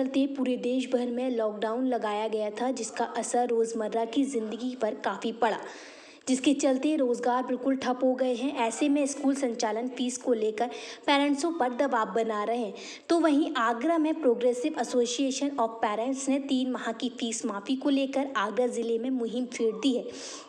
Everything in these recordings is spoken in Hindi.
चलते पूरे देश भर में लॉकडाउन लगाया गया था, जिसका असर रोज़मर्रा की ज़िंदगी पर काफ़ी पड़ा, जिसके चलते रोज़गार बिल्कुल ठप हो गए हैं। ऐसे में स्कूल संचालन फीस को लेकर पेरेंट्सों पर दबाव बना रहे हैं। तो वहीं आगरा में प्रोग्रेसिव एसोसिएशन ऑफ पेरेंट्स ने 3 माह की फीस माफ़ी को लेकर आगरा ज़िले में मुहिम छेड़ दी है,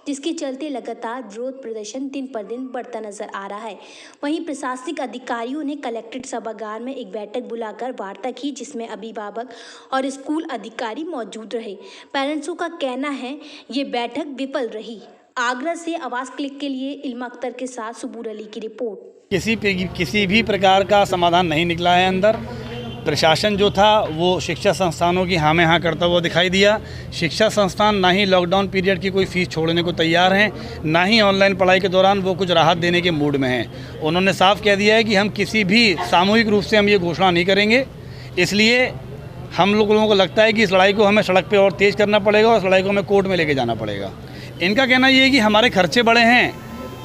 जिसके चलते लगातार विरोध प्रदर्शन दिन पर दिन बढ़ता नजर आ रहा है। वहीं प्रशासनिक अधिकारियों ने कलेक्ट्रेट सभागार में एक बैठक बुलाकर वार्ता की, जिसमें अभिभावक और स्कूल अधिकारी मौजूद रहे। पेरेंट्सों का कहना है ये बैठक विफल रही। आगरा से आवाज क्लिक के लिए इल्मा अख्तर के साथ सुबूर अली की रिपोर्ट। किसी भी प्रकार का समाधान नहीं निकला है। अंदर प्रशासन जो था वो शिक्षा संस्थानों की हाँ में हाँ करता हुआ दिखाई दिया। शिक्षा संस्थान ना ही लॉकडाउन पीरियड की कोई फ़ीस छोड़ने को तैयार हैं, ना ही ऑनलाइन पढ़ाई के दौरान वो कुछ राहत देने के मूड में हैं। उन्होंने साफ कह दिया है कि हम किसी भी सामूहिक रूप से हम ये घोषणा नहीं करेंगे। इसलिए हम लोगों को लगता है कि इस लड़ाई को हमें सड़क पर और तेज़ करना पड़ेगा और इस लड़ाई को हमें कोर्ट में लेके जाना पड़ेगा। इनका कहना ये है कि हमारे खर्चे बड़े हैं,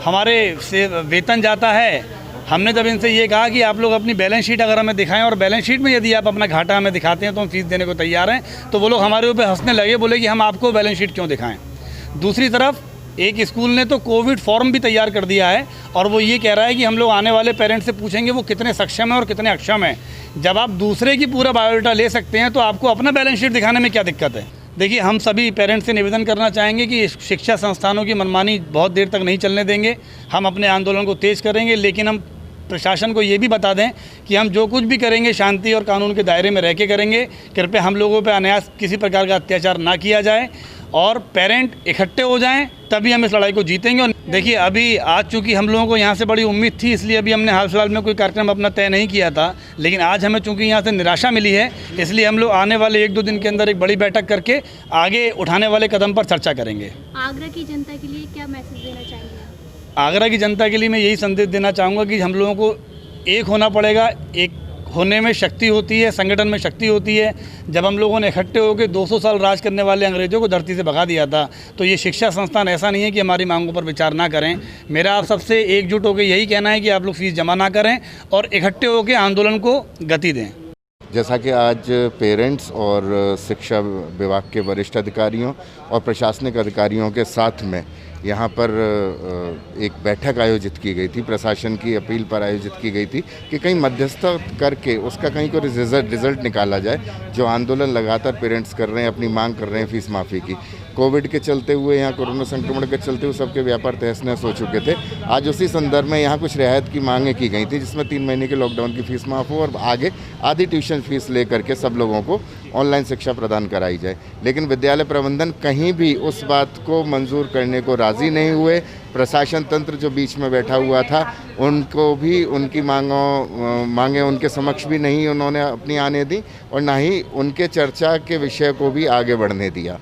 हमारे से वेतन जाता है। हमने जब इनसे ये कहा कि आप लोग अपनी बैलेंस शीट अगर हमें दिखाएं और बैलेंस शीट में यदि आप अपना घाटा हमें दिखाते हैं तो हम फीस देने को तैयार हैं, तो वो लोग हमारे ऊपर हंसने लगे, बोले कि हम आपको बैलेंस शीट क्यों दिखाएं। दूसरी तरफ एक स्कूल ने तो कोविड फॉर्म भी तैयार कर दिया है और वो ये कह रहा है कि हम लोग आने वाले पेरेंट्स से पूछेंगे वो कितने सक्षम हैं और कितने अक्षम हैं। जब आप दूसरे की पूरा बायोडाटा ले सकते हैं तो आपको अपना बैलेंस शीट दिखाने में क्या दिक्कत है। देखिए, हम सभी पेरेंट्स से निवेदन करना चाहेंगे कि शिक्षा संस्थानों की मनमानी बहुत देर तक नहीं चलने देंगे। हम अपने आंदोलन को तेज़ करेंगे, लेकिन हम प्रशासन को ये भी बता दें कि हम जो कुछ भी करेंगे शांति और कानून के दायरे में रह के करेंगे। कृपया हम लोगों पर अनायास किसी प्रकार का अत्याचार ना किया जाए और पेरेंट इकट्ठे हो जाएं, तभी हम इस लड़ाई को जीतेंगे। और देखिए, अभी आज चूँकि हम लोगों को यहाँ से बड़ी उम्मीद थी, इसलिए अभी हमने हाल फिलहाल में कोई कार्यक्रम अपना तय नहीं किया था, लेकिन आज हमें चूँकि यहाँ से निराशा मिली है, इसलिए हम लोग आने वाले 1-2 दिन के अंदर एक बड़ी बैठक करके आगे उठाने वाले कदम पर चर्चा करेंगे। आगरा की जनता के लिए क्या मैसेज देना चाहेंगे? आगरा की जनता के लिए मैं यही संदेश देना चाहूँगा कि हम लोगों को एक होना पड़ेगा। एक होने में शक्ति होती है, संगठन में शक्ति होती है। जब हम लोगों ने इकट्ठे होकर 200 साल राज करने वाले अंग्रेज़ों को धरती से भगा दिया था, तो ये शिक्षा संस्थान ऐसा नहीं है कि हमारी मांगों पर विचार ना करें। मेरा आप सबसे एकजुट होकर यही कहना है कि आप लोग फीस जमा ना करें और इकट्ठे होकर आंदोलन को गति दें। जैसा कि आज पेरेंट्स और शिक्षा विभाग के वरिष्ठ अधिकारियों और प्रशासनिक अधिकारियों के साथ में यहाँ पर एक बैठक आयोजित की गई थी, प्रशासन की अपील पर आयोजित की गई थी कि कहीं मध्यस्थता करके उसका कहीं कोई रिजल्ट निकाला जाए। जो आंदोलन लगातार पेरेंट्स कर रहे हैं, अपनी मांग कर रहे हैं फीस माफ़ी की, कोविड के चलते हुए, यहाँ कोरोना संक्रमण के चलते हुए सबके व्यापार तहस नहस हो चुके थे। आज उसी संदर्भ में यहाँ कुछ रियायत की मांगें की गई थी, जिसमें 3 महीने के लॉकडाउन की फ़ीस माफ़ हो और आगे आधी ट्यूशन फीस ले करके सब लोगों को ऑनलाइन शिक्षा प्रदान कराई जाए। लेकिन विद्यालय प्रबंधन कहीं भी उस बात को मंजूर करने को राज़ी नहीं हुए। प्रशासन तंत्र जो बीच में बैठा हुआ था, उनको भी उनकी मांगें उनके समक्ष भी नहीं उन्होंने अपनी आने दी और ना ही उनके चर्चा के विषय को भी आगे बढ़ने दिया।